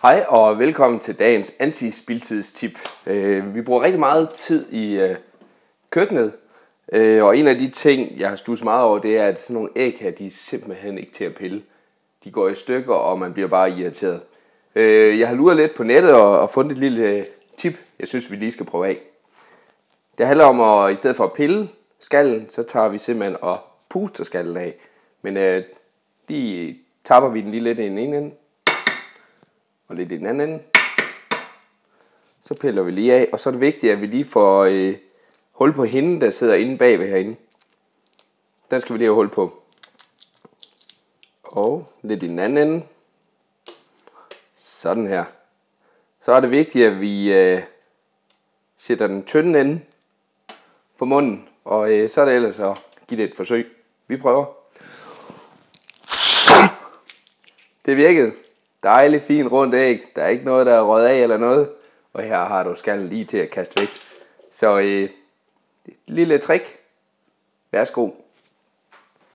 Hej og velkommen til dagens anti-spildtidstip. Vi bruger rigtig meget tid i køkkenet, og en af de ting, jeg har studset meget over, det er, at sådan nogle æg her, de er simpelthen ikke til at pille. De går i stykker, og man bliver bare irriteret. Jeg har luret lidt på nettet og fundet et lille tip, jeg synes, vi lige skal prøve af. Det handler om, at i stedet for at pille skallen, så tager vi simpelthen og puster skallen af. Men lige tapper vi den lige lidt i den ene ende, og lidt i den anden ende. Så piller vi lige af, og så er det vigtigt, at vi lige får hul på hinden, der sidder inde bagved herinde. Den skal vi lige have hul på. Og lidt i den anden ende. Sådan her. Så er det vigtigt, at vi sætter den tynde ende for munden, og så er det ellers at give det et forsøg. Vi prøver. Det virkede. Dejligt fint rundt æg. Der er ikke noget, der er røget af eller noget. Og her har du skallen lige til at kaste væk. Så et lille trick. Værsgo.